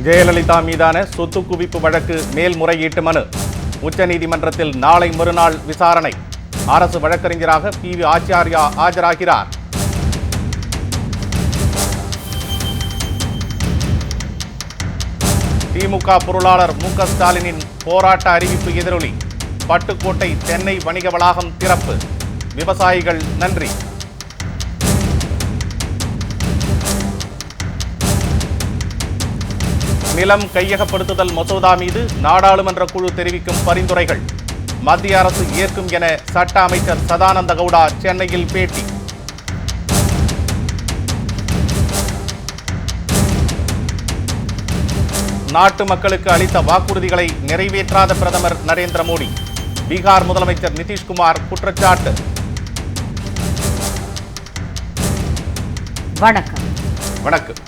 ஜெயலலிதா மீதான சொத்து குவிப்பு வழக்கு மேல்முறையீட்டு மனு உச்சநீதிமன்றத்தில் நாளை மறுநாள் விசாரணை. அரசு வழக்கறிஞராக PV ஆச்சாரியா ஆஜராகிறார். திமுக பொருளாளர் மு க ஸ்டாலினின் போராட்ட அறிவிப்பு எதிரொலி. பட்டுக்கோட்டை தென்னை வணிக வளாகம் திறப்பு. விவசாயிகள் நன்றி. நிலம் கையகப்படுத்துதல் மசோதா மீது நாடாளுமன்ற குழு தெரிவிக்கும் பரிந்துரைகள். மத்திய அரசு ஏற்கும் என சட்ட அமைச்சர் சதானந்த கவுடா சென்னையில் பேட்டி. நாட்டு மக்களுக்கு அளித்த வாக்குறுதிகளை நிறைவேற்றாத பிரதமர் நரேந்திர மோடி. பீகார் முதலமைச்சர் நிதிஷ்குமார் குற்றச்சாட்டு. வணக்கம். வணக்கம்.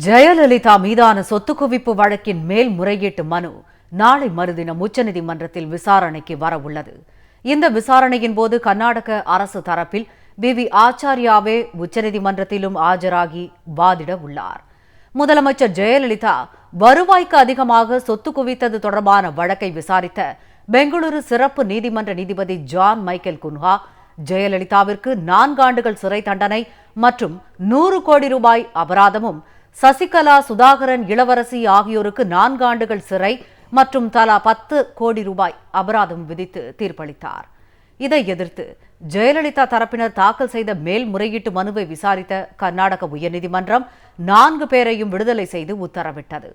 ஜெயலலிதா மீதான சொத்து குவிப்பு வழக்கின் மேல்முறையீட்டு மனு நாளை மறுதினம் உச்சநீதிமன்றத்தில் விசாரணைக்கு வரவுள்ளது. இந்த விசாரணையின் போது கர்நாடக அரசு தரப்பில் PV ஆச்சாரியாவே உச்சநீதிமன்றத்திலும் ஆஜராகி வாதிட உள்ளார். முதலமைச்சர் ஜெயலலிதா வருவாய்க்கு அதிகமாக சொத்து குவித்தது தொடர்பான வழக்கை விசாரித்த பெங்களூரு சிறப்பு நீதிமன்ற நீதிபதி ஜான் மைக்கேல் குன்ஹா ஜெயலலிதாவிற்கு 4 ஆண்டுகள் சிறை தண்டனை மற்றும் 100 கோடி ரூபாய் அபராதமும், சசிகலா, சுதாகரன், இளவரசி ஆகியோருக்கு 4 ஆண்டுகள் சிறை மற்றும் தலா 10 கோடி ரூபாய் அபராதம் விதித்து தீர்ப்பளித்தார். இதை எதிர்த்து ஜெயலலிதா தரப்பினர் தாக்கல் செய்த மேல்முறையீட்டு மனுவை விசாரித்த கர்நாடக உயர்நீதிமன்றம் 4 பேரையும் விடுதலை செய்து உத்தரவிட்டது.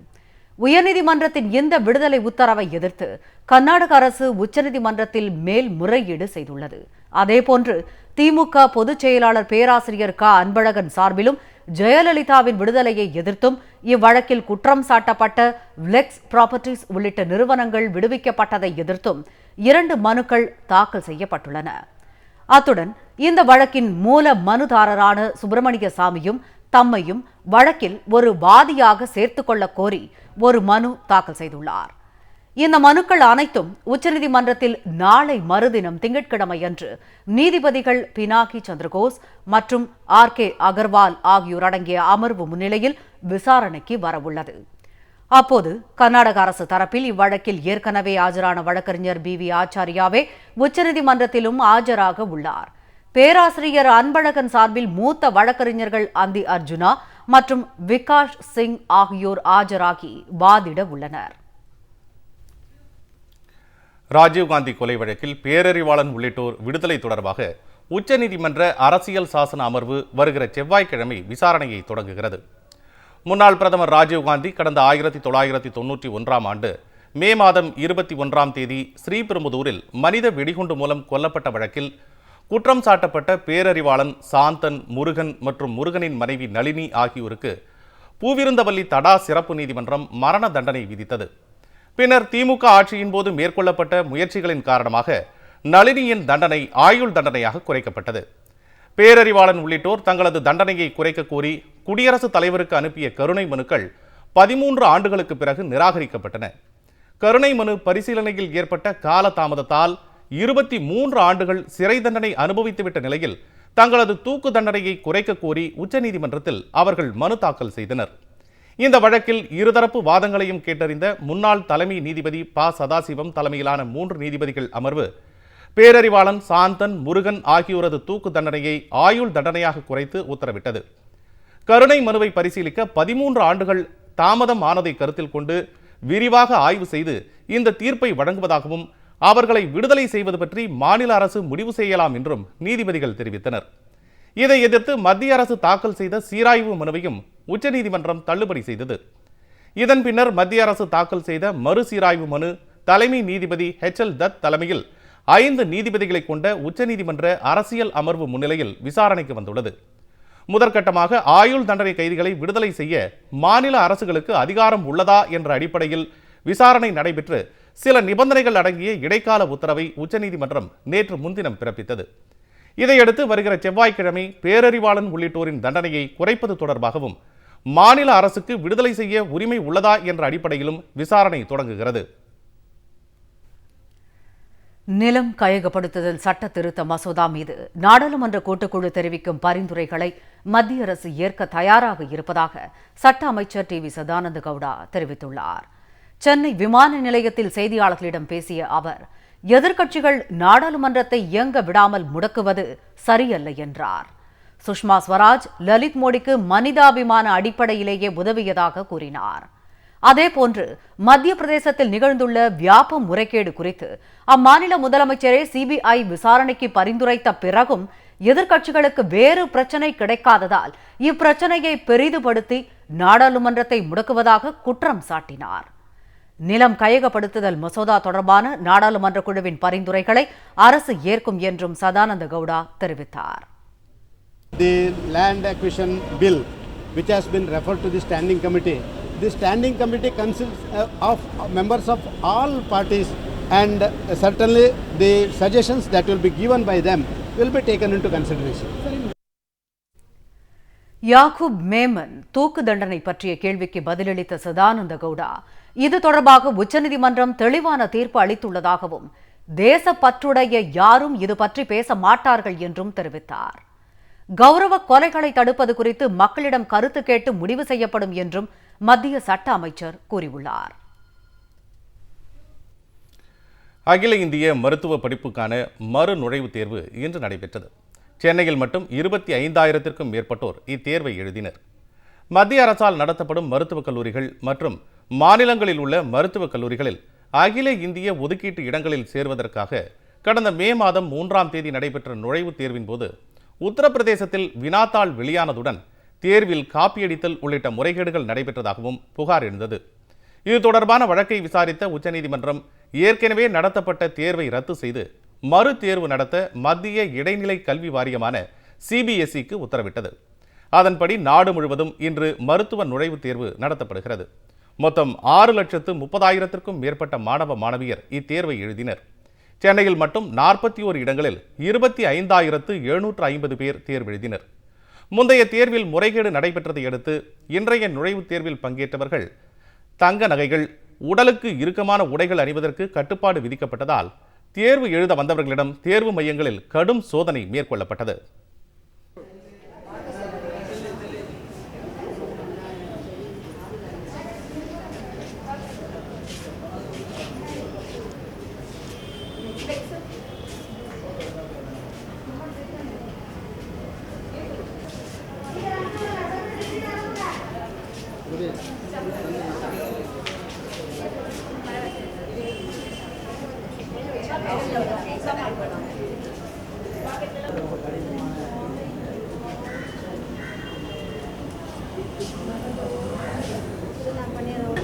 உயர்நீதிமன்றத்தின் இந்த விடுதலை உத்தரவை எதிர்த்து கர்நாடக அரசு உச்சநீதிமன்றத்தில் மேல்முறையீடு செய்துள்ளது. அதேபோன்று திமுக பொதுச் செயலாளர் பேராசிரியர் க அன்பழகன் சார்பிலும் ஜெயலலிதாவின் விடுதலையை எதிர்த்தும் இவ்வழக்கில் குற்றம் சாட்டப்பட்ட விளெக்ஸ் ப்ராப்பர்ட்டிஸ் உள்ளிட்ட நிறுவனங்கள் விடுவிக்கப்பட்டதை எதிர்த்தும் 2 மனுக்கள் தாக்கல் செய்யப்பட்டுள்ளன. அத்துடன் இந்த வழக்கின் மூல மனுதாரரான சுப்பிரமணிய சாமியும் தம்மையும் வழக்கில் ஒரு வாதியாக சேர்த்துக் கொள்ள கோரி ஒரு மனு தாக்கல் செய்துள்ளார். இந்த மனுக்கள் அனைத்தும் உச்சநீதிமன்றத்தில் நாளை மறுதினம் திங்கட்கிழமையன்று நீதிபதிகள் பினாகி சந்திரகோஸ் மற்றும் RK அகர்வால் ஆகியோர் அடங்கிய அமர்வு முன்னிலையில் விசாரணைக்கு வரவுள்ளது. அப்போது கர்நாடக அரசு தரப்பில் இவ்வழக்கில் ஏற்கனவே ஆஜரான வழக்கறிஞர் PV ஆச்சாரியாவே உச்சநீதிமன்றத்திலும் ஆஜராக உள்ளார். பேராசிரியர் அன்பழகன் சார்பில் மூத்த வழக்கறிஞர்கள் அந்தி அர்ஜுனா மற்றும் விகாஷ் சிங் ஆகியோர் ஆஜராகி வாதிட உள்ளனர். ராஜீவ்காந்தி கொலை வழக்கில் பேரறிவாளன் உள்ளிட்டோர் விடுதலை தொடர்பாக உச்சநீதிமன்ற அரசியல் சாசன அமர்வு வருகிற செவ்வாய்க்கிழமை விசாரணையை தொடங்குகிறது. முன்னாள் பிரதமர் ராஜீவ்காந்தி கடந்த 1991ஆம் ஆண்டு மே மாதம் 21ஆம் தேதி ஸ்ரீபெரும்புதூரில் மனித வெடிகுண்டு மூலம் கொல்லப்பட்ட வழக்கில் குற்றம் சாட்டப்பட்ட பேரறிவாளன் சாந்தன், முருகன் மற்றும் முருகனின் மனைவி நளினி ஆகியோருக்கு பூவிருந்தவல்லி தடா சிறப்பு நீதிமன்றம் மரண தண்டனை விதித்தது. பின்னர் திமுக ஆட்சியின் போது மேற்கொள்ளப்பட்ட முயற்சிகளின் காரணமாக நளினியின் தண்டனை ஆயுள் தண்டனையாக குறைக்கப்பட்டது. பேரறிவாளன் உள்ளிட்டோர் தங்களது தண்டனையை குறைக்க கோரி குடியரசுத் தலைவருக்கு அனுப்பிய கருணை மனுக்கள் 13 ஆண்டுகளுக்கு பிறகு நிராகரிக்கப்பட்டன. கருணை மனு பரிசீலனையில் ஏற்பட்ட கால தாமதத்தால் 23 ஆண்டுகள் சிறை தண்டனை அனுபவித்துவிட்ட நிலையில் தங்களது தூக்கு தண்டனையை குறைக்க கோரி உச்சநீதிமன்றத்தில் அவர்கள் மனு தாக்கல் செய்தனர். இந்த வழக்கில் இருதரப்பு வாதங்களையும் கேட்டறிந்த முன்னாள் தலைமை நீதிபதி ப. சதாசிவம் தலைமையிலான 3 நீதிபதிகள் அமர்வு பேரறிவாளன், சாந்தன், முருகன் ஆகியோரது தூக்கு தண்டனையை ஆயுள் தண்டனையாக குறைத்து உத்தரவிட்டது. கருணை மனுவை பரிசீலிக்க 13 ஆண்டுகள் தாமதம் ஆனதை கருத்தில் கொண்டு விரிவாக ஆய்வு செய்து இந்த தீர்ப்பை வழங்குவதாகவும் அவர்களை விடுதலை செய்வது பற்றி மாநில அரசு முடிவு செய்யலாம் என்றும் நீதிபதிகள் தெரிவித்தனர். இதை எதிர்த்து மத்திய அரசு தாக்கல் செய்த சீராய்வு மனுவையும் உச்சநீதிமன்றம் தள்ளுபடி செய்தது. இதன் பின்னர் மத்திய அரசு தாக்கல் செய்த மறுசீராய்வு மனு தலைமை நீதிபதி HL தத் தலைமையில் 5 நீதிபதிகளை கொண்ட உச்சநீதிமன்ற அரசியல் அமர்வு முன்னிலையில் விசாரணைக்கு வந்துள்ளது. முதற்கட்டமாக ஆயுள் தண்டனை கைதிகளை விடுதலை செய்ய மாநில அரசுகளுக்கு அதிகாரம் உள்ளதா என்ற அடிப்படையில் விசாரணை நடைபெற்று சில நிபந்தனைகள் அடங்கிய இடைக்கால உத்தரவை உச்சநீதிமன்றம் நேற்று முன்தினம் பிறப்பித்தது. இதையடுத்து வருகிற செவ்வாய்க்கிழமை பேரறிவாளன் உள்ளிட்டோரின் தண்டனையை குறைப்பது தொடர்பாகவும் மாநில அரசுக்கு விடுதலை செய்ய உரிமை உள்ளதா என்ற அடிப்படையிலும் விசாரணை தொடங்குகிறது. நிலம் கையகப்படுத்துதல் சட்ட திருத்த மசோதா மீது நாடாளுமன்ற கூட்டுக்குழு தெரிவிக்கும் பரிந்துரைகளை மத்திய அரசு ஏற்க தயாராக இருப்பதாக சட்ட அமைச்சர் டி வி சதானந்த கவுடா தெரிவித்துள்ளார். சென்னை விமான நிலையத்தில் செய்தியாளர்களிடம் பேசிய அவர், எதிர்க்கட்சிகள் நாடாளுமன்றத்தை இயங்க விடாமல் முடக்குவது சரியல்ல என்றார். சுஷ்மா ஸ்வராஜ் லலித் மோடிக்கு மனிதாபிமான அடிப்படையிலேயே உதவியதாக கூறினார். அதேபோன்று மத்திய பிரதேசத்தில் நிகழ்ந்துள்ள வியாப முறைகேடு குறித்து அம்மாநில முதலமைச்சரே சிபிஐ விசாரணைக்கு பரிந்துரைத்த பிறகும் எதிர்க்கட்சிகளுக்கு வேறு பிரச்சனை கிடைக்காததால் இப்பிரச்சனையை பெரிதுபடுத்தி நாடாளுமன்றத்தை முடக்குவதாக குற்றம் சாட்டினார். நிலம் கையகப்படுத்துதல் மசோதா தொடர்பான நாடாளுமன்ற குழுவின் பரிந்துரைகளை அரசு ஏற்கும் என்றும் சதானந்த கவுடா தெரிவித்தார். The land acquisition bill, which has been referred to the standing committee, the standing committee consists of members of all parties, and certainly the suggestions that will be given by them will be taken into consideration. யாக்கூப் மேமன் தூக்கு தண்டனை பற்றிய கேள்விக்கு பதிலளித்த சதானந்த கவுடா, இது தொடர்பாக உச்சநீதிமன்றம் தெளிவான தீர்ப்பு அளித்துள்ளதாகவும் தேசப்பற்றுடைய யாரும் இது பற்றி பேச மாட்டார்கள் என்றும் தெரிவித்தார். கௌரவ கொலைகளை தடுப்பது குறித்து மக்களிடம் கருத்து கேட்டு முடிவு செய்யப்படும் என்றும் மத்திய சட்ட அமைச்சர் கூறியுள்ளார். அகில இந்திய மருத்துவ படிப்புக்கான மறு நுழைவுத் தேர்வு இன்று நடைபெற்றது. சென்னையில் மட்டும் 25,000க்கும் மேற்பட்டோர் இத்தேர்வை எழுதினர். மத்திய அரசால் நடத்தப்படும் மருத்துவக் கல்லூரிகள் மற்றும் மாநிலங்களில் உள்ள மருத்துவக் கல்லூரிகளில் அகில இந்திய ஒதுக்கீட்டு இடங்களில் சேர்வதற்காக கடந்த மே மாதம் 3ஆம் தேதி நடைபெற்ற நுழைவுத் தேர்வின் போது உத்தரப்பிரதேசத்தில் வினாத்தாள் வெளியானதுடன் தேர்வில் காப்பியடித்தல் உள்ளிட்ட முறைகேடுகள் நடைபெற்றதாகவும் புகார் எழுந்தது. இது தொடர்பான வழக்கை விசாரித்த உச்சநீதிமன்றம் ஏற்கனவே நடத்தப்பட்ட தேர்வை ரத்து செய்து மறு தேர்வு நடத்த மத்திய இடைநிலை கல்வி வாரியமான சிபிஎஸ்இக்கு உத்தரவிட்டது. அதன்படி நாடு முழுவதும் இன்று மருத்துவ நுழைவுத் தேர்வு நடத்தப்படுகிறது. மொத்தம் 6,30,000க்கும் மேற்பட்ட மாணவ மாணவியர் இத்தேர்வை எழுதினர். சென்னையில் மட்டும் 41 இடங்களில் 25,750 பேர் தேர்வு எழுதினர். முந்தைய தேர்வில் முறைகேடு நடைபெற்றதை அடுத்து இன்றைய நுழைவுத் தேர்வில் பங்கேற்றவர்கள் தங்க நகைகள், உடலுக்கு இறுக்கமான உடைகள் அணிவதற்கு கட்டுப்பாடு விதிக்கப்பட்டதால் தேர்வு எழுத வந்தவர்களிடம் தேர்வு மையங்களில் கடும் சோதனை மேற்கொள்ளப்பட்டது.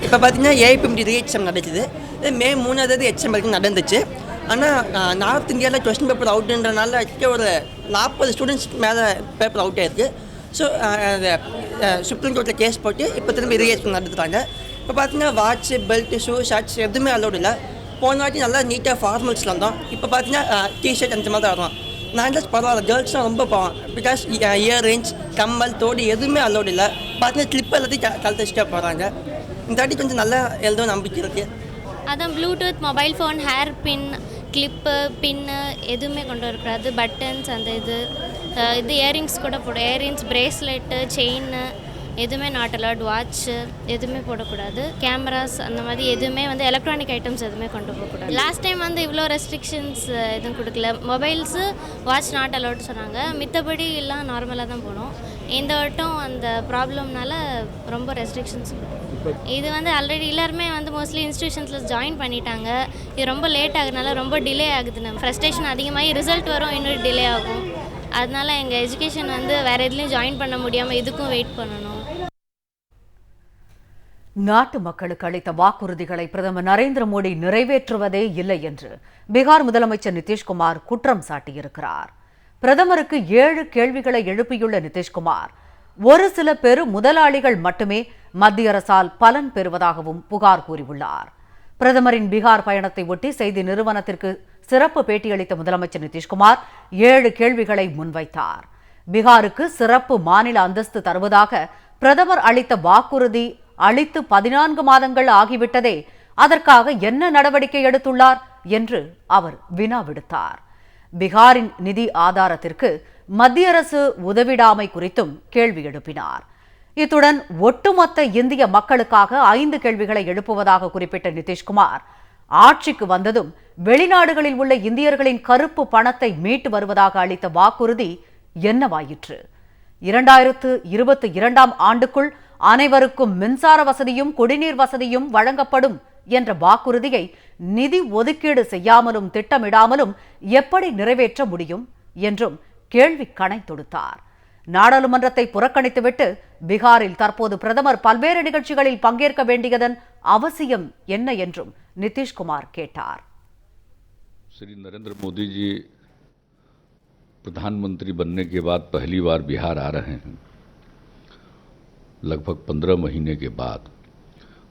இப்போ பார்த்தீங்கன்னா ஏஐபிஎம்டி ரீஎக்ஸாம் நடக்குது. மே 3ஆம் எக்ஸாம் வரைக்கும் நடந்துச்சு. ஆனால் நார்த் இந்தியாவில் கொஸ்டின் பேப்பர் அவுட்டுன்றனால ஒரு 40 ஸ்டூடெண்ட்ஸ் மேலே பேப்பர் அவுட் ஆயிருக்கு. ஸோ சுப்ரீம் கோர்ட்டில் கேஸ் போட்டு இப்போ திரும்ப ரீஎக்ஸாம் நடத்துகிறாங்க. இப்போ பார்த்தீங்கன்னா வாட்ச், பெல்ட், ஷூ, ஷர்ட்ஸ் எதுவுமே அலோடு இல்லை. போன வாட்டி நல்லா நீட்டாக ஃபார்மல்ஸில் வந்தோம். இப்போ பார்த்தீங்கன்னா டிஷர்ட் அந்த மாதிரி தான் வரும். நான் பரவாயில்ல, கேர்ள்ஸ்லாம் ரொம்ப போவோம். பிகாஸ் இயர்ரிங்ஸ், கம்மல், தோடு எதுவுமே அலோடு இல்லை. பார்த்தீங்கன்னா கிளிப் எல்லாத்தையும் கழுத்து வச்சுட்டே போகிறாங்க. இந்த வாட்டி கொஞ்சம் நல்லா எழுத நம்பிக்கை இருக்குது. அதான் Bluetooth, mobile phone, hair pin, clip, pin எதுவுமே கொண்டு வரக்கூடாது. பட்டன்ஸ், அந்த இது இயரிங்ஸ் கூட போட, இயரிங்ஸ், பிரேஸ்லெட்டு, செயின் எதுவுமே நாட் அலவுட். வாட்ச்சு எதுவுமே போடக்கூடாது. கேமராஸ் அந்த மாதிரி எதுவுமே எலக்ட்ரானிக் ஐட்டம்ஸ் எதுவுமே கொண்டு போகக்கூடாது. லாஸ்ட் டைம் இவ்வளோ ரெஸ்ட்ரிக்ஷன்ஸ் எதுவும் கொடுக்கல. மொபைல்ஸு, வாட்ச் நாட் அலவுட் சொன்னாங்க. மித்தபடி எல்லாம் நார்மலாக தான் போனோம். இந்த வட்டம் அந்த ப்ராப்ளம்னால ரொம்ப ரெஸ்ட்ரிக்ஷன்ஸ். இது ஆல்ரெடி எல்லாருமே மோஸ்ட்லி இன்ஸ்டியூஷன்ஸில் ஜாயின் பண்ணிட்டாங்க. இது ரொம்ப லேட் ஆகுதுனால ரொம்ப டிலே ஆகுது. நம்ம ஃப்ரஸ்ட்ரேஷன் அதிகமாகி ரிசல்ட் வரும், இன்னும் டிலே ஆகும். அதனால எங்கள் எஜுகேஷன் வேறு எதுலேயும் ஜாயின் பண்ண முடியாமல் இதுக்கும் வெயிட் பண்ணணும். நாட்டு மக்களுக்கு அளித்த வாக்குறுதிகளை பிரதமர் நரேந்திர மோடி நிறைவேற்றுவதே இல்லை என்று பீகார் முதலமைச்சர் நிதிஷ்குமார் குற்றம் சாட்டியிருக்கிறார். பிரதமருக்கு 7 கேள்விகளை எழுப்பியுள்ள நிதிஷ்குமார், ஒரு சில பெரு முதலாளிகள் மட்டுமே மத்திய அரசால் பலன் பெறுவதாகவும் புகார் கூறியுள்ளார். பிரதமரின் பீகார் பயணத்தை ஒட்டி செய்தி நிறுவனத்திற்கு சிறப்பு பேட்டியளித்த முதலமைச்சர் நிதிஷ்குமார் 7 கேள்விகளை முன்வைத்தார். பீகாருக்கு சிறப்பு மாநில அந்தஸ்து தருவதாக பிரதமர் அளித்த வாக்குறுதி அளித்து 14 மாதங்கள் ஆகிவிட்டதே, அதற்காக என்ன நடவடிக்கை எடுத்துள்ளார்? என்று அவர் வினா விடுத்தார். பீகாரின் நிதி ஆதாரத்திற்கு மத்திய அரசு உதவிடாமை குறித்தும் கேள்வி எழுப்பினார். இத்துடன் ஒட்டுமொத்த இந்திய மக்களுக்காக 5 கேள்விகளை எழுப்புவதாக குறிப்பிட்ட நிதிஷ்குமார், ஆட்சிக்கு வந்ததும் வெளிநாடுகளில் உள்ள இந்தியர்களின் கருப்பு பணத்தை மீட்டு வருவதாக அளித்த வாக்குறுதி என்னவாயிற்று? 2022ஆம் ஆண்டுக்குள் அனைவருக்கும் மின்சார வசதியும் குடிநீர் வசதியும் வழங்கப்படும் என்ற வாக்குறுதியை நிதி ஒதுக்கீடு செய்யாமலும் திட்டமிடாமலும் எப்படி நிறைவேற்ற முடியும் என்றும் கேள்வி கணை தொடுத்தார். நாடாளுமன்றத்தை புறக்கணித்துவிட்டு பீகாரில் தற்போது பிரதமர் பல்வேறு நிகழ்ச்சிகளில் பங்கேற்க வேண்டியதன் அவசியம் என்ன என்றும் நிதிஷ்குமார் கேட்டார். श्री नरेंद्र मोदी जी प्रधानमंत्री बनने के बाद पहली बार बिहार आ रहे हैं। लगभग 15 महीने के बाद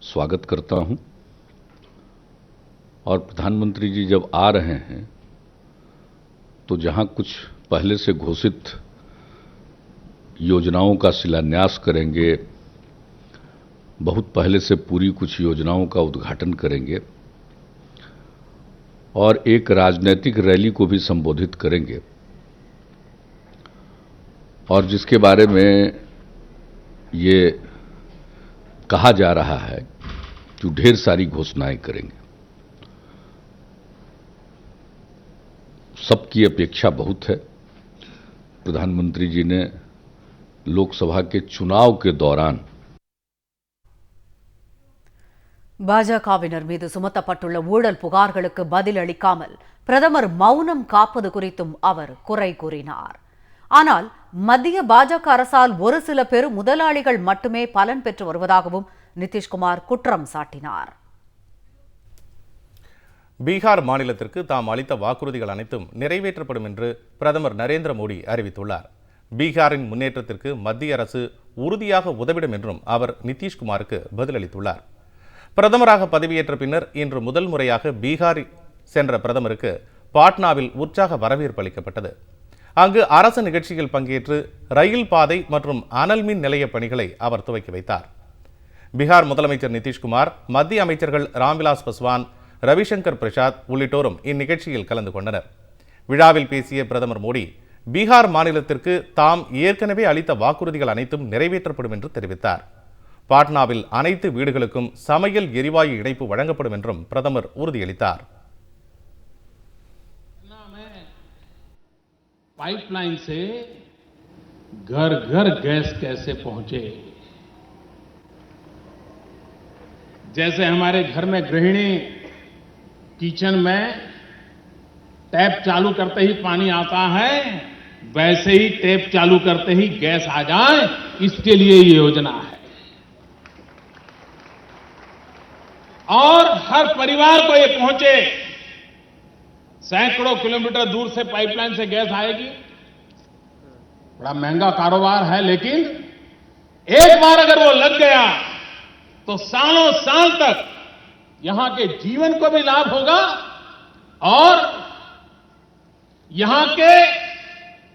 स्वागत करता हूं। और प्रधानमंत्री जी जब आ रहे हैं तो जहां कुछ पहले से घोषित योजनाओं का शिलान्यास करेंगे, बहुत पहले से पूरी कुछ योजनाओं का उद्घाटन करेंगे और एक राजनीतिक रैली को भी संबोधित करेंगे, और जिसके बारे में ये कहा जा रहा है कि ढेर सारी घोषणाएं करेंगे। सबकी अपेक्षा बहुत है। प्रधानमंत्री जी ने लोकसभा के चुनाव के दौरान பாஜகவினர் மீது சுமத்தப்பட்டுள்ள ஊழல் புகார்களுக்கு பதில் அளிக்காமல் பிரதமர் மௌனம் காப்பது குறித்தும் அவர் குறை கூறினார். ஆனால் மத்திய பாஜக அரசால் ஒரு சில பெரு முதலாளிகள் மட்டுமே பலன் பெற்று வருவதாகவும் நிதிஷ்குமார் குற்றம் சாட்டினார். பீகார் மாநிலத்திற்கு தாம் அளித்த வாக்குறுதிகள் அனைத்தும் நிறைவேற்றப்படும் என்று பிரதமர் நரேந்திர மோடி அறிவித்துள்ளார். பீகாரின் முன்னேற்றத்திற்கு மத்திய அரசு உறுதியாக உதவிடும் என்றும் அவர் நிதிஷ்குமாருக்கு பதிலளித்துள்ளார். பிரதமராக பதவியேற்ற பின்னர் இன்று முதல் முறையாக பீகார் சென்ற பிரதமருக்கு பாட்னாவில் உற்சாக வரவேற்பு அளிக்கப்பட்டது. அங்கு அரசு நிகழ்ச்சியில் பங்கேற்று ரயில் பாதை மற்றும் அனல் மின் நிலைய பணிகளை அவர் துவக்கி வைத்தார். பீகார் முதலமைச்சர் நிதிஷ்குமார், மத்திய அமைச்சர்கள் ராம்விலாஸ் பாஸ்வான், ரவிசங்கர் பிரசாத் உள்ளிட்டோரும் இந்நிகழ்ச்சியில் கலந்து கொண்டனர். விழாவில் பேசிய பிரதமர் மோடி, பீகார் மாநிலத்திற்கு தாம் ஏற்கனவே அளித்த வாக்குறுதிகள் அனைத்தும் நிறைவேற்றப்படும் என்று தெரிவித்தார். பாட்னாவில் அனைத்து வீடுகளுக்கும் சமையல் எரிவாயு இணைப்பு வழங்கப்படும் என்றும் பிரதமர் உறுதியளித்தார். पाइपलाइन से घर घर गैस कैसे पहुंचे, जैसे हमारे घर में गृहिणी किचन में टैप चालू करते ही पानी आता है, वैसे ही टैप चालू करते ही गैस आ जाए, इसके लिए ये योजना है। और हर परिवार को ये पहुंचे। सैकड़ों किलोमीटर दूर से पाइपलाइन से गैस आएगी, बड़ा महंगा कारोबार है, लेकिन एक बार अगर वो लग गया तो सालों साल तक यहां के जीवन को भी लाभ होगा और यहां के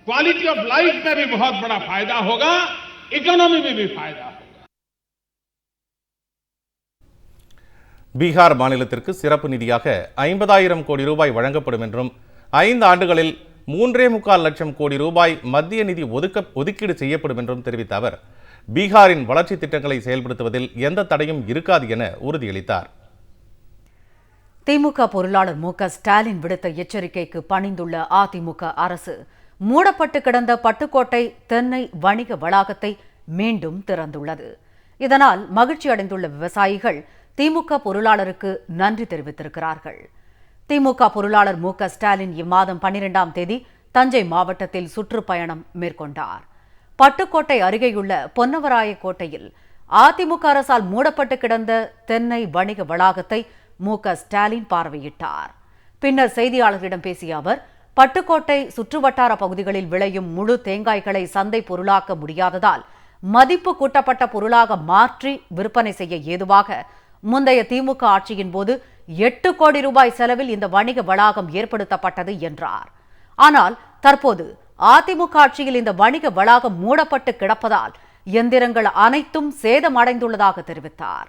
क्वालिटी ऑफ लाइफ में भी बहुत बड़ा फायदा होगा, इकोनॉमी में भी फायदा होगा। பீகார் மாநிலத்திற்கு சிறப்பு நிதியாக 50,000 கோடி ரூபாய் வழங்கப்படும் என்றும் 5 ஆண்டுகளில் 3.25 லட்சம் கோடி ரூபாய் மத்திய நிதி ஒதுக்கீடு செய்யப்படும் என்றும் தெரிவித்த அவர், பீகாரின் வளர்ச்சி திட்டங்களை செயல்படுத்துவதில் எந்த தடையும் இருக்காது என உறுதியளித்தார். திமுக பொருளாளர் மு.க. ஸ்டாலின் விடுத்த எச்சரிக்கைக்கு பணிந்துள்ள அதிமுக அரசு மூடப்பட்டு கிடந்த பட்டுக்கோட்டை தென்னை வணிக வளாகத்தை மீண்டும் திறந்துள்ளது. இதனால் மகிழ்ச்சி அடைந்துள்ள விவசாயிகள் திமுக பொருளாளருக்கு நன்றி தெரிவித்திருக்கிறார்கள். திமுக பொருளாளர் மு.க. ஸ்டாலின் இம்மாதம் 12ஆம் தேதி தஞ்சை மாவட்டத்தில் சுற்றுப்பயணம் மேற்கொண்டார். பட்டுக்கோட்டை அருகேயுள்ள பொன்னவராய கோட்டையில் அதிமுக அரசால் மூடப்பட்டு கிடந்த தென்னை வணிக வளாகத்தை மு.க. ஸ்டாலின் பார்வையிட்டார். பின்னர் செய்தியாளர்களிடம் பேசிய அவர், பட்டுக்கோட்டை சுற்றுவட்டார பகுதிகளில் விளையும் முழு தேங்காய்களை சந்தை பொருளாக்க முடியாததால் மதிப்பு கூட்டப்பட்ட பொருளாக மாற்றி விற்பனை செய்ய ஏதுவாக முந்தைய திமுக ஆட்சியின் போது 8 கோடி ரூபாய் செலவில் இந்த வணிக வளாகம் ஏற்படுத்தப்பட்டது என்றார். ஆனால் தற்போது அதிமுக ஆட்சியில் இந்த வணிக வளாகம் மூடப்பட்டு கிடப்பதால் எந்திரங்கள் அனைத்தும் சேதமடைந்துள்ளதாக தெரிவித்தார்.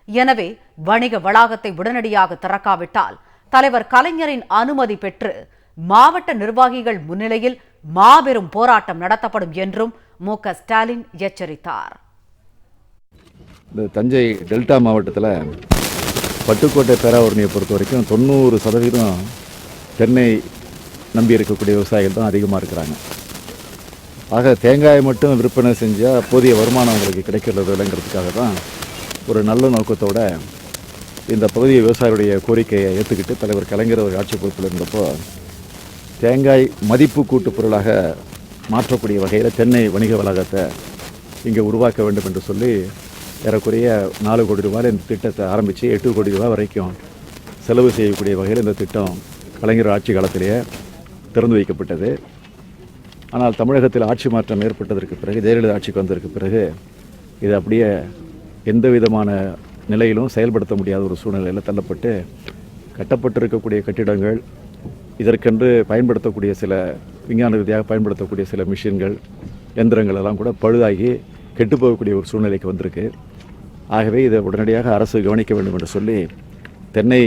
எனவே வணிக வளாகத்தை உடனடியாக திறக்காவிட்டால் தலைவர் கலைஞரின் அனுமதி பெற்று மாவட்ட நிர்வாகிகள் முன்னிலையில் மாபெரும் போராட்டம் நடத்தப்படும் என்றும் மு.க. ஸ்டாலின் எச்சரித்தார். இந்த தஞ்சை டெல்டா மாவட்டத்தில் பட்டுக்கோட்டை பேராவூரணியை பொறுத்த வரைக்கும் 90% தென்னை நம்பி இருக்கக்கூடிய விவசாயிகள் தான் அதிகமாக இருக்கிறாங்க. ஆக தேங்காயை மட்டும் விற்பனை செஞ்சால் போதிய வருமானம் அவங்களுக்கு கிடைக்கிறது இல்லைங்கிறதுக்காக தான் ஒரு நல்ல நோக்கத்தோட இந்த பகுதி விவசாயிகளுடைய கோரிக்கையை ஏற்றுக்கிட்டு தலைவர் கலைஞர் அவர் ஆட்சி பொறுப்பில் இருந்தப்போ தேங்காய் மதிப்பு கூட்டு பொருளாக மாற்றக்கூடிய வகையில் தென்னை வணிக வளாகத்தை இங்கே உருவாக்க வேண்டும் என்று சொல்லி ஏறக்குறைய 4 கோடி ரூபாயில் இந்த திட்டத்தை ஆரம்பித்து 8 கோடி ரூபாய் வரைக்கும் செலவு செய்யக்கூடிய வகையில் இந்த திட்டம் கலைஞர் ஆட்சி காலத்திலேயே திறந்து வைக்கப்பட்டது. ஆனால் தமிழகத்தில் ஆட்சி மாற்றம் ஏற்பட்டதற்கு பிறகு, ஜெயலலிதா ஆட்சிக்கு வந்ததற்கு பிறகு இது அப்படியே எந்த விதமான நிலையிலும் செயல்படுத்த முடியாத ஒரு சூழ்நிலையில் தள்ளப்பட்டு கட்டப்பட்டிருக்கக்கூடிய கட்டிடங்கள், இதற்கென்று பயன்படுத்தக்கூடிய சில விஞ்ஞான ரீதியாக பயன்படுத்தக்கூடிய சில மிஷின்கள், எந்திரங்கள் எல்லாம் கூட பழுதாகி கெட்டுப்போகக்கூடிய ஒரு சூழ்நிலைக்கு வந்திருக்கு. ஆகவே இதை உடனடியாக அரசு கவனிக்க வேண்டும் என்று சொல்லி தென்னை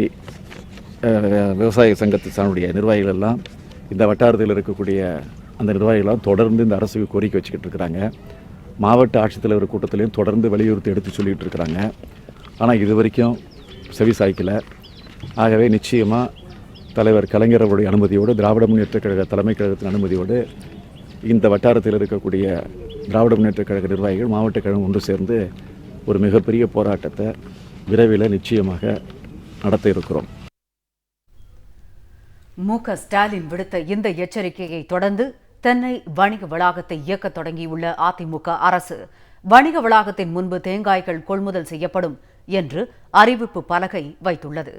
விவசாய சங்கத்தினுடைய நிர்வாகிகள் எல்லாம் இந்த வட்டாரத்தில் இருக்கக்கூடிய அந்த நிர்வாகிகளாம் தொடர்ந்து இந்த அரசுக்கு கோரிக்கை வச்சுக்கிட்டு இருக்கிறாங்க. மாவட்ட ஆட்சித்தலைவர் கூட்டத்திலையும் தொடர்ந்து வலியுறுத்தி எடுத்து சொல்லிகிட்டு இருக்கிறாங்க. ஆனால் இது வரைக்கும் செவி சாய்க்கலை. ஆகவே நிச்சயமாக தலைவர் கலைஞர் அவருடைய அனுமதியோடு, திராவிட முன்னேற்றக் கழக தலைமை கழகத்தின் அனுமதியோடு இந்த வட்டாரத்தில் இருக்கக்கூடிய திராவிட முன்னேற்றக் கழக நிர்வாகிகள் மாவட்ட கழகம் ஒன்று சேர்ந்து ஒரு மிகப்பெரிய போராட்டத்தை விரைவில் நிச்சயமாக நடத்த இருக்கிறோம். மு.க. ஸ்டாலின் விடுத்த இந்த எச்சரிக்கையை தொடர்ந்து தென்னை வணிக வளாகத்தை இயக்க தொடங்கியுள்ள அதிமுக அரசு வணிக வளாகத்தின் முன்பு தேங்காய்கள் கொள்முதல் செய்யப்படும் என்று அறிவிப்பு பலகை வைத்துள்ளது.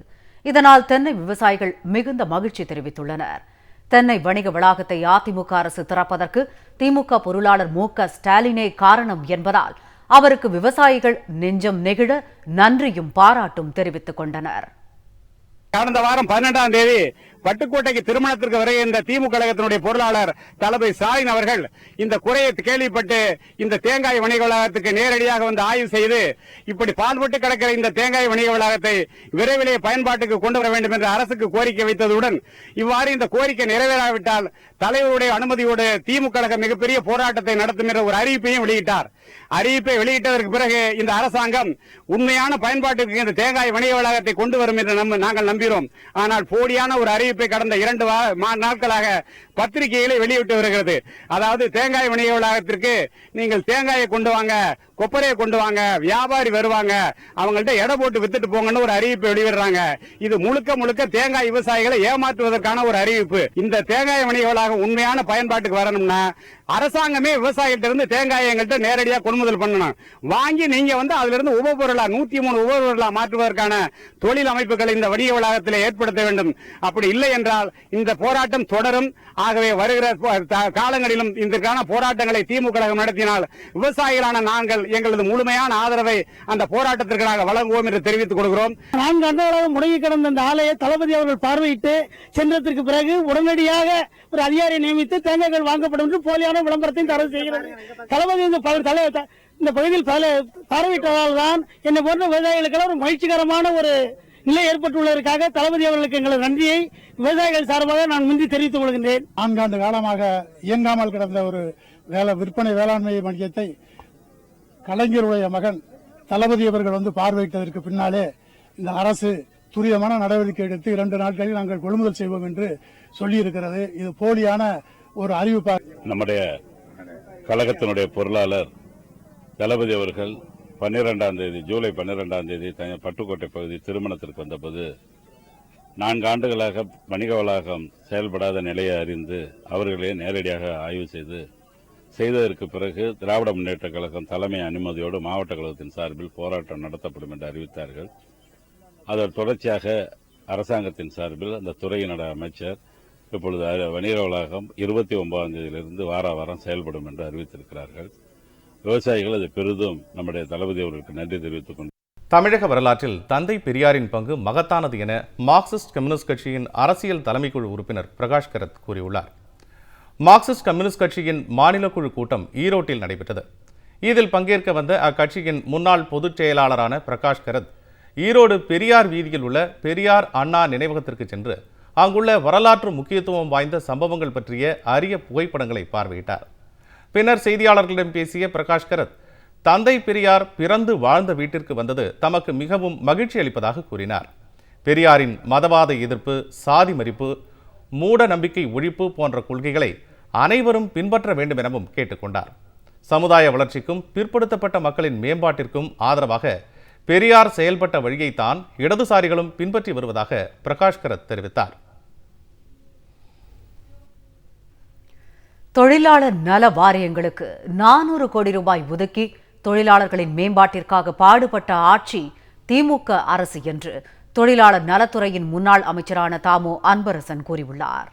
இதனால் தென்னை விவசாயிகள் மிகுந்த மகிழ்ச்சி தெரிவித்துள்ளனர். தென்னை வணிக வளாகத்தை அதிமுக அரசு திறப்பதற்கு திமுக பொருளாளர் மு.க. ஸ்டாலினே காரணம் என்பதால் அவருக்கு விவசாயிகள் நெஞ்சம் நெகிழ நன்றியும் பாராட்டும் தெரிவித்துக் கொண்டனர். கடந்த வாரம் 12ஆம் தேதி பட்டுக்கோட்டைக்கு திருமணத்திற்கு வருகின்ற திமுக கழகத்தினுடைய பொருளாளர் தளபதி ஸ்டாலின் அவர்கள் இந்த குறையை கேள்விப்பட்டு இந்த தேங்காய் வணிக வளாகத்துக்கு நேரடியாக வந்து ஆய்வு செய்து இப்படி பால்பட்டு கிடக்கிற இந்த தேங்காய் வணிக வளாகத்தை விரைவிலே பயன்பாட்டுக்கு கொண்டு வர வேண்டும் என்று அரசுக்கு கோரிக்கை வைத்ததுடன் இவ்வாறு இந்த கோரிக்கை நிறைவேறாவிட்டால் தலைவருடைய அனுமதியோடு திமுக கழகம் மிகப்பெரிய போராட்டத்தை நடத்தும் என்ற ஒரு அறிவிப்பையும் வெளியிட்டார். அறிவிப்பை வெளியிட்டதற்கு பிறகு இந்த அரசாங்கம் உண்மையான பயன்பாட்டிற்கு இந்த தேங்காய் வணிக வளாகத்தை கொண்டு வரும் என்று நாங்கள் நம்புகிறோம். ஆனால் போலியான ஒரு அறிவிப்பை கடந்த 2 நாட்களாக பத்திரிகைகளை வெளியிட்டு வருகிறது. அதாவது தேங்காய் வணிக வளாகத்திற்கு நீங்கள் தேங்காயை கொண்டு வாங்க, கொப்பரையை கொண்டு வாங்க, வியாபாரி வருவாங்க, அவங்கள்ட்ட எடை போட்டு வித்துட்டு போங்கன்னு ஒரு அறிவிப்பை வெளியிடுறாங்க. இது முழுக்க முழுக்க தேங்காய் விவசாயிகளை ஏமாற்றுவதற்கான ஒரு அறிவிப்பு. இந்த தேங்காய் வணிக வளாகம் உண்மையான பயன்பாட்டுக்கு வரணும்னா அரசாங்கமே விவசாயிகிட்ட இருந்து தேங்காயை எங்கள்கிட்ட நேரடியாக கொள்முதல் பண்ணணும். வாங்கி நீங்க வந்து அதுல இருந்து உபபொருளா 103 உபபொருளா மாற்றுவதற்கான தொழில் அமைப்புகளை இந்த வணிக வளாகத்தில் ஏற்படுத்த வேண்டும். அப்படி இல்லை என்றால் இந்த போராட்டம் தொடரும். ஆகவே வருகிற காலங்களிலும் இதற்கான போராட்டங்களை திமுக கழகம் நடத்தினால் விவசாயிகளான நாங்கள் எங்களது முழுமையான ஆதரவை அந்த போராட்டத்திற்கு நாங்கள் வழங்குவோம் என்று தெரிவித்துக் கொள்கிறோம். 4 ஆண்டுகளாக முடங்கி கிடந்த இந்த ஆலையை தளபதி அவர்கள் பார்வையிட்டு சென்றதற்கு பிறகு உடனடியாக ஒரு அதிகாரியை நியமித்து தேங்காய்கள் வாங்கப்படும் என்று போலியான விளம்பரத்தையும் தர செய்கிறது. தளபதி இந்த பகுதியில் பார்வையிட்டதால் தான் என்னை போன்ற விவசாயிகளுக்கு ஒரு மகிழ்ச்சிகரமான ஒரு நிலை ஏற்பட்டுள்ளதற்காக தளபதி அவர்களுக்கு எங்களது நன்றியை விவசாயிகள் சார்பாக நான் முந்தி தெரிவித்துக் கொள்கின்றேன். 4 ஆண்டு காலமாக இயங்காமல் கிடந்த ஒரு விற்பனை வேளாண்மை மையத்தை கலைஞருடைய மகன் தளபதி அவர்கள் வந்து பார்வையிட்டதற்கு பின்னாலே இந்த அரசு துரிதமான நடவடிக்கை எடுத்து 2 நாட்களில் நாங்கள் கொள்முதல் செய்வோம் என்று சொல்லியிருக்கிறது. இது போலியான ஒரு அறிவிப்பாக நம்முடைய கழகத்தினுடைய பொருளாளர் தளபதி அவர்கள் 12ஆம் தேதி ஜூலை 12ஆம் தேதி பட்டுக்கோட்டை பகுதி திருமணத்திற்கு வந்தபோது 4 ஆண்டுகளாக வணிக வளாகம் செயல்படாத நிலையை அறிந்து அவர்களே நேரடியாக ஆய்வு செய்ததற்கு பிறகு திராவிட முன்னேற்ற கழகம் தலைமை அனுமதியோடு மாவட்ட கழகத்தின் சார்பில் போராட்டம் நடத்தப்படும் என்று அறிவித்தார்கள். அதன் தொடர்ச்சியாக அரசாங்கத்தின் சார்பில் அந்த துறையினோட அமைச்சர் இப்பொழுது வணிக வளாகம் 29ஆம் தேதியிலிருந்து வாரம் செயல்படும் என்று அறிவித்திருக்கிறார்கள். விவசாயிகள் அது பெரிதும் நம்முடைய தளபதி அவர்களுக்கு நன்றி தெரிவித்துக் கொண்டு தமிழக வரலாற்றில் தந்தை பெரியாரின் பங்கு மகத்தானது என மார்க்சிஸ்ட் கம்யூனிஸ்ட் கட்சியின் அரசியல் தலைமைக்குழு உறுப்பினர் பிரகாஷ் கரத் கூறியுள்ளார். மார்க்சிஸ்ட் கம்யூனிஸ்ட் கட்சியின் மாநில குழு கூட்டம் ஈரோட்டில் நடைபெற்றது. இதில் பங்கேற்க வந்த அக்கட்சியின் முன்னாள் பொதுச் செயலாளரான பிரகாஷ் கரத் ஈரோடு பெரியார் வீதியில் உள்ள பெரியார் அண்ணா நினைவகத்திற்கு சென்று அங்குள்ள வரலாற்று முக்கியத்துவம் வாய்ந்த சம்பவங்கள் பற்றிய அரிய புகைப்படங்களை பார்வையிட்டார். பின்னர் செய்தியாளர்களிடம் பேசிய பிரகாஷ் கரத், தந்தை பெரியார் பிறந்து வாழ்ந்த வீட்டிற்கு வந்தது தமக்கு மிகவும் மகிழ்ச்சி அளிப்பதாக கூறினார். பெரியாரின் மதவாத எதிர்ப்பு, சாதி மறிப்பு, மூட நம்பிக்கை ஒழிப்பு போன்ற கொள்கைகளை அனைவரும் பின்பற்ற வேண்டும் எனவும் கேட்டுக்கொண்டார். சமுதாய வளர்ச்சிக்கும் பிற்படுத்தப்பட்ட மக்களின் மேம்பாட்டிற்கும் ஆதரவாக பெரியார் செயல்பட்ட வழியைத்தான் இடதுசாரிகளும் பின்பற்றி வருவதாக பிரகாஷ் கரத் தெரிவித்தார். தொழிலாளர் நல வாரியங்களுக்கு 400 கோடி ரூபாய் ஒதுக்கி தொழிலாளர்களின் மேம்பாட்டிற்காக பாடுபட்ட ஆட்சி திமுக அரசு என்று தொழிலாளர் நலத்துறையின் முன்னாள் அமைச்சரான தாமோ அன்பரசன் கூறியுள்ளார்.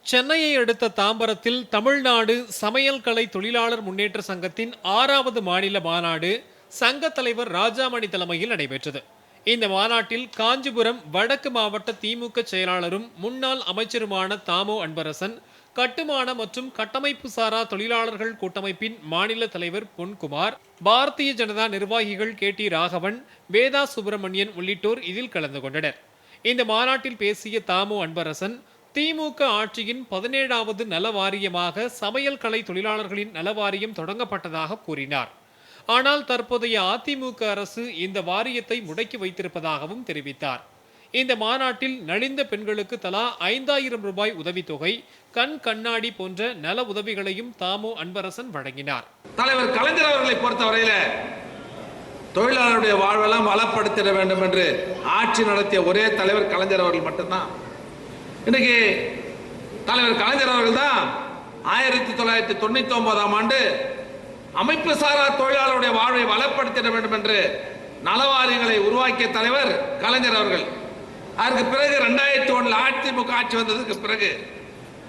சென்னையை அடுத்த தாம்பரத்தில் தமிழ்நாடு சமையல் கலை தொழிலாளர் முன்னேற்ற சங்கத்தின் 6வது மாநில மாநாடு சங்க தலைவர் ராஜாமணி தலைமையில் நடைபெற்றது. இந்த மாநாட்டில் காஞ்சிபுரம் வடக்கு மாவட்ட திமுக செயலாளரும் முன்னாள் அமைச்சருமான தாமோ அன்பரசன், கட்டுமான மற்றும் கட்டமைப்பு சாரா தொழிலாளர்கள் கூட்டமைப்பின் மாநில தலைவர் பொன்குமார், பாரதிய ஜனதா நிர்வாகிகள் KT ராகவன், வேதா சுப்பிரமணியன் உள்ளிட்டோர் இதில் கலந்து கொண்டனர். இந்த மாநாட்டில் பேசிய தாமோ அன்பரசன், திமுக ஆட்சியின் 17வது நல வாரியமாக சமையல் கலை தொழிலாளர்களின் நலவாரியம் தொடங்கப்பட்டதாக கூறினார். ஆனால் தற்போதைய அதிமுக அரசு இந்த வாரியத்தை முடக்கி வைத்திருப்பதாகவும் தெரிவித்தார். இந்த மாநாட்டில் நலிந்த பெண்களுக்கு தலா 5000 ரூபாய் உதவித்தொகை, கண் கண்ணாடி போன்ற நல உதவிகளையும் தாமோ அன்பரசன் வழங்கினார். தலைவர் கலைஞர் அவர்களை பொறுத்தவரையில தொழிலாளருடைய வாழ்வெல்லாம் வளப்படுத்திட வேண்டும் என்று ஆட்சி நடத்திய ஒரே தலைவர் கலைஞர் அவர்கள் மட்டும்தான். இன்னைக்கு தலைவர் கலைஞர் அவர்கள் தான் 1999ஆம் ஆண்டு அமைப்பு சாரா தொழிலாளருடைய வாழ்வை வளப்படுத்திட வேண்டும் என்று நலவாரியங்களை உருவாக்கிய தலைவர் கலைஞர் அவர்கள். அதற்கு பிறகு 2001 அதிமுக ஆட்சி வந்ததுக்கு பிறகு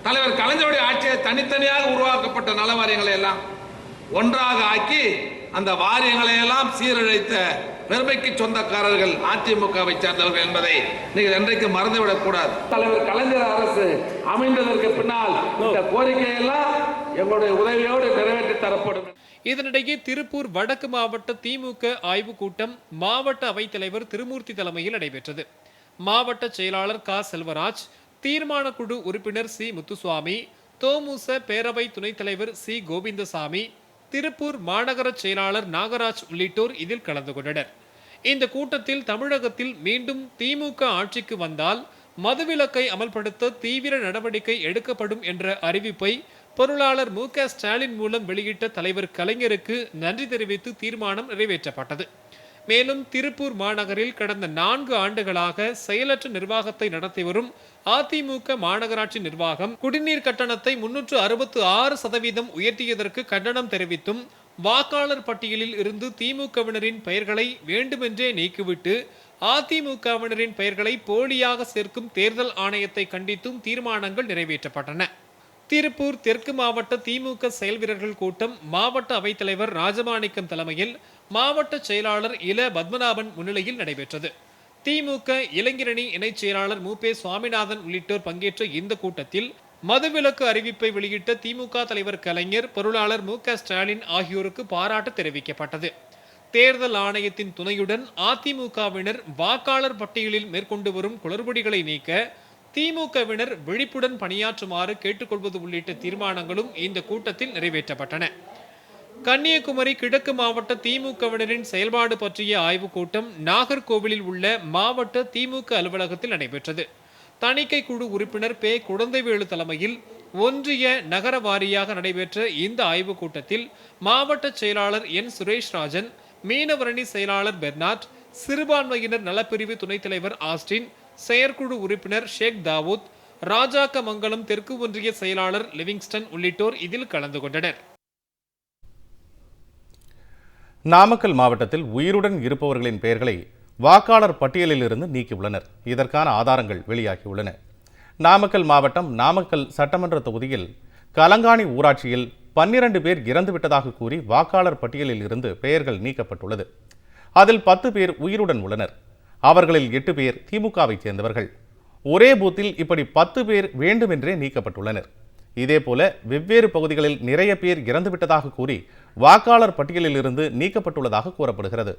தலைவர் கலைஞருடைய ஆட்சியை தனித்தனியாக உருவாக்கப்பட்ட நலவாரியங்களை எல்லாம் ஒன்றாக ஆக்கி அந்த வாரியங்களை எல்லாம் சீரழித்த பெருமைக்கு சொந்தக்காரர்கள் அதிமுகவை சேர்ந்தவர்கள் என்பதை நீங்கள் என்றைக்கு மறந்துவிடக் கூடாது. தலைவர் கலைஞர் அரசு அமைந்ததற்கு பின்னால் இந்த கோரிக்கையெல்லாம் எங்களுடைய உதவியோடு நிறைவேற்றி தரப்படும். இதனிடையே திருப்பூர் வடக்கு மாவட்ட திமுக ஆய்வுக் கூட்டம் மாவட்ட அவைத்தலைவர் திருமூர்த்தி தலைமையில் நடைபெற்றது. மாவட்ட செயலாளர் க செல்வராஜ், தீர்மான குழு உறுப்பினர் சி முத்துசுவாமி, தோமுச பேரவை துணைத் தலைவர் சி கோவிந்தசாமி, திருப்பூர் மாநகர செயலாளர் நாகராஜ் உள்ளிட்டோர் இதில் கலந்து கொண்டனர். இந்த கூட்டத்தில் தமிழகத்தில் மீண்டும் திமுக ஆட்சிக்கு வந்தால் மதுவிலக்கை அமல்படுத்த தீவிர நடவடிக்கை எடுக்கப்படும் என்ற அறிவிப்பை பொருளாளர் மு.க. ஸ்டாலின் மூலம் வெளியிட்ட தலைவர் கலைஞருக்கு நன்றி தெரிவித்து தீர்மானம் நிறைவேற்றப்பட்டது. மேலும் திருப்பூர் மாநகரில் கடந்த 4 ஆண்டுகளாக செயலற்ற நிர்வாகத்தை நடத்தி வரும் அதிமுக மாநகராட்சி நிர்வாகம் குடிநீர் கட்டணத்தை 366% உயர்த்தியதற்கு கண்டனம் தெரிவித்தும் வாக்காளர் பட்டியலில் இருந்து திமுகவினரின் பெயர்களை வேண்டுமென்றே நீக்கிவிட்டு அதிமுகவினரின் பெயர்களை போலியாக சேர்க்கும் தேர்தல் ஆணையத்தை கண்டித்தும் தீர்மானங்கள் நிறைவேற்றப்பட்டன. திருப்பூர் தெற்கு மாவட்ட திமுக செயல் வீரர்கள் கூட்டம் மாவட்ட அவைத்தலைவர் ராஜமாணிக்கம் தலைமையில் மாவட்ட செயலாளர் இல பத்மநாபன் முன்னிலையில் நடைபெற்றது. திமுக இளைஞரணி இணைச் செயலாளர் மு.பே. சுவாமிநாதன் உள்ளிட்டோர் பங்கேற்ற இந்த கூட்டத்தில் மதுவிலக்கு அறிவிப்பை வெளியிட்ட திமுக தலைவர் கலைஞர், பொருளாளர் மு.க. ஸ்டாலின் ஆகியோருக்கு பாராட்டு தெரிவிக்கப்பட்டது. தேர்தல் ஆணையத்தின் துணையுடன் அதிமுகவினர் வாக்காளர் பட்டியலில் மேற்கொண்டு வரும் குளறுபடிகளை நீக்க திமுகவினர் விழிப்புடன் பணியாற்றுமாறு கேட்டுக்கொள்வது உள்ளிட்ட தீர்மானங்களும் இந்த கூட்டத்தில் நிறைவேற்றப்பட்டன. கன்னியாகுமரி கிழக்கு மாவட்ட திமுகவினரின் செயல்பாடு பற்றிய ஆய்வுக் கூட்டம் நாகர்கோவிலில் உள்ள மாவட்ட திமுக அலுவலகத்தில் நடைபெற்றது. தணிக்கை குழு உறுப்பினர் பே. குழந்தைவேலு தலைமையில் ஒன்றிய நகர வாரியாக நடைபெற்ற இந்த ஆய்வுக் கூட்டத்தில் மாவட்ட செயலாளர் என். சுரேஷ் ராஜன், மீனவரணி செயலாளர் பெர்னாட், சிறுபான்மையினர் நலப்பிரிவு துணைத் தலைவர் ஆஸ்டின், செயற்குழு உறுப்பினர் ஷேக் தாவூத், ராஜாக்கமங்கலம் தெற்கு ஒன்றிய செயலாளர் லிவிங்ஸ்டன் உள்ளிட்டோர் இதில் கலந்து கொண்டனர். நாமக்கல் மாவட்டத்தில் உயிருடன் இருப்பவர்களின் பெயர்களை வாக்காளர் பட்டியலில் இருந்து நீக்கியுள்ளனர். இதற்கான ஆதாரங்கள் வெளியாகியுள்ளன. நாமக்கல் மாவட்டம் நாமக்கல் சட்டமன்ற தொகுதியில் கலங்காணி ஊராட்சியில் 12 பேர் இறந்துவிட்டதாக கூறி வாக்காளர் பட்டியலில் இருந்து பெயர்கள் நீக்கப்பட்டுள்ளது. அதில் 10 பேர் உயிருடன் உள்ளனர். அவர்களில் 8 பேர் திமுகவை சேர்ந்தவர்கள். ஒரே பூத்தில் இப்படி 10 பேர் வேண்டுமென்றே நீக்கப்பட்டுள்ளனர். இதேபோல வெவ்வேறு பகுதிகளில் நிறைய பேர் இறந்துவிட்டதாக கூறி வாக்காளர் பட்டியலில் இருந்து நீக்கப்பட்டுள்ளதாக கூறப்படுகிறது.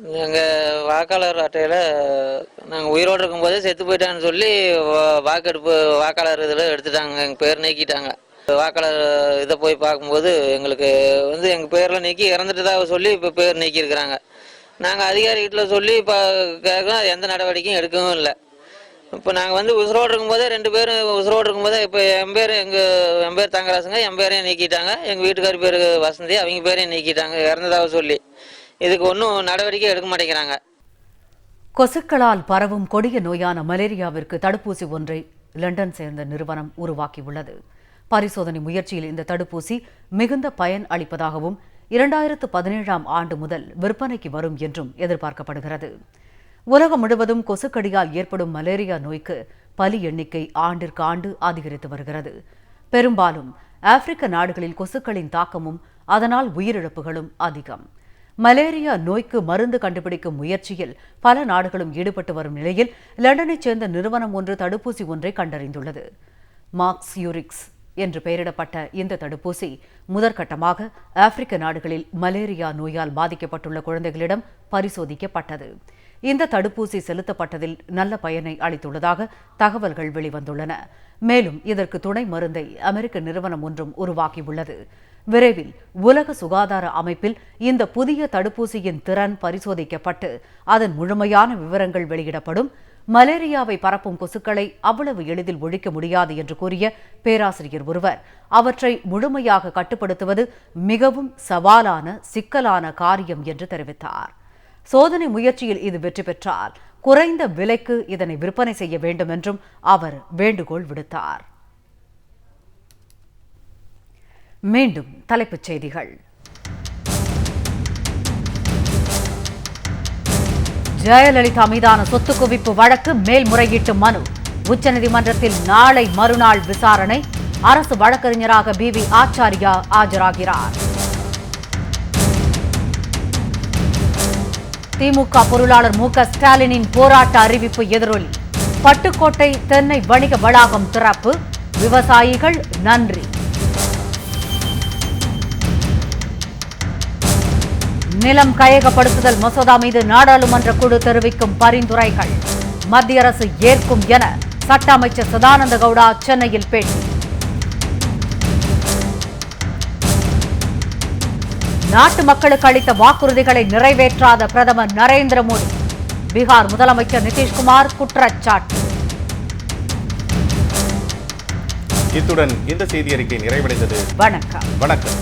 எங்கள் வாக்காளர் அட்டையில் நாங்கள் உயிரோடு இருக்கும்போதே செத்து போயிட்டான்னு சொல்லி வாக்காளர் இதில் எடுத்துட்டாங்க, எங்கள் பேர் நீக்கிட்டாங்க. வாக்காளர் இதை போய் பார்க்கும்போது எங்களுக்கு எங்கள் பேரில் நீக்கி இறந்துட்டதாக சொல்லி இப்போ பேர் நீக்கியிருக்கிறாங்க. நாங்கள் அதிகாரிகிட்ட சொல்லி இப்போ கேட்குறோம், எந்த நடவடிக்கையும் எடுக்கவும் இல்லை. இப்போ நாங்கள் உசுரோடு இருக்கும்போதே 2 பேரும் உசுரோடு இருக்கும்போதே இப்போ என் பேர் தங்கராசுங்க, என் பேரையும் நீக்கிட்டாங்க. எங்கள் வீட்டுக்காரி பேர் வசந்தி, அவங்க பேரையும் நீக்கிட்டாங்க இறந்ததாக சொல்லி. இதுக்கு ஒன்றும் நடவடிக்கை எடுக்க மாட்டேங்கிறாங்க. கொசுக்களால் பரவும் கொடிய நோயான மலேரியாவிற்கு தடுப்பூசி ஒன்றை லண்டன் சேர்ந்த நிறுவனம் உருவாக்கியுள்ளது. பரிசோதனை முயற்சியில் இந்த தடுப்பூசி மிகுந்த பயன் அளிப்பதாகவும் 2017ஆம் ஆண்டு முதல் விற்பனைக்கு வரும் என்றும் எதிர்பார்க்கப்படுகிறது. உலகம் முழுவதும் கொசுக்கடியால் ஏற்படும் மலேரியா நோய்க்கு பலி எண்ணிக்கை ஆண்டிற்கு ஆண்டு அதிகரித்து வருகிறது. பெரும்பாலும் ஆப்பிரிக்க நாடுகளில் கொசுக்களின் தாக்கமும் அதனால் உயிரிழப்புகளும் அதிகம். மலேரியா நோய்க்கு மருந்து கண்டுபிடிக்கும் முயற்சியில் பல நாடுகளும் ஈடுபட்டு வரும் நிலையில் லண்டனைச் சேர்ந்த நிறுவனம் ஒன்று தடுப்பூசி ஒன்றை கண்டறிந்துள்ளது. மார்க்ஸ் யூரிக்ஸ் என்று பெயரிடப்பட்ட இந்த தடுப்பூசி முதற்கட்டமாக ஆப்பிரிக்க நாடுகளில் மலேரியா நோயால் பாதிக்கப்பட்டுள்ள குழந்தைகளிடம் பரிசோதிக்கப்பட்டது. இந்த தடுப்பூசி செலுத்தப்பட்டதில் நல்ல பயனை அளித்துள்ளதாக தகவல்கள் வெளிவந்துள்ளன. மேலும் இதற்கு துணை மருந்தை அமெரிக்க நிறுவனம் ஒன்றும் உருவாக்கியுள்ளது. விரைவில் உலக சுகாதார அமைப்பில் இந்த புதிய தடுப்பூசியின் திறன் பரிசோதிக்கப்பட்டு அதன் முழுமையான விவரங்கள் வெளியிடப்படும். மலேரியாவை பரப்பும் கொசுக்களை அவ்வளவு எளிதில் ஒழிக்க முடியாது என்று கூறிய பேராசிரியர் ஒருவர், அவற்றை முழுமையாக கட்டுப்படுத்துவது மிகவும் சவாலான சிக்கலான காரியம் என்று தெரிவித்தார். சோதனை முயற்சியில் இது வெற்றி பெற்றால் குறைந்த விலைக்கு இதனை விற்பனை செய்ய வேண்டும் என்றும் அவர் வேண்டுகோள் விடுத்தார். மீண்டும் தலைப்புச் செய்திகள். ஜெயலலிதா மீதான சொத்து குவிப்பு வழக்கு மேல்முறையீட்டு மனு உச்சநீதிமன்றத்தில் நாளை மறுநாள் விசாரணை. அரசு வழக்கறிஞராக பிவி ஆச்சாரியா ஆஜராகிறார். திமுக பொருளாளர் மு க ஸ்டாலினின் போராட்ட அறிவிப்பு எதிரொலி. பட்டுக்கோட்டை தென்னை வணிக வளாகம் திறப்பு. விவசாயிகள் நன்றி. நிலம் கையகப்படுத்துதல் மசோதா மீது நாடாளுமன்ற குழு தெரிவிக்கும் பரிந்துரைகள். மத்திய அரசு ஏற்கும் என சட்ட அமைச்சர் சதானந்த கவுடா சென்னையில் பேட்டி. நாட்டு மக்களுக்கு அளித்த வாக்குறுதிகளை நிறைவேற்றாத பிரதமர் நரேந்திர மோடி. பீகார் முதலமைச்சர் நிதிஷ்குமார் குற்றச்சாட்டு. இத்துடன் இந்த செய்தி அறிக்கை நிறைவடைந்தது. வணக்கம். வணக்கம்.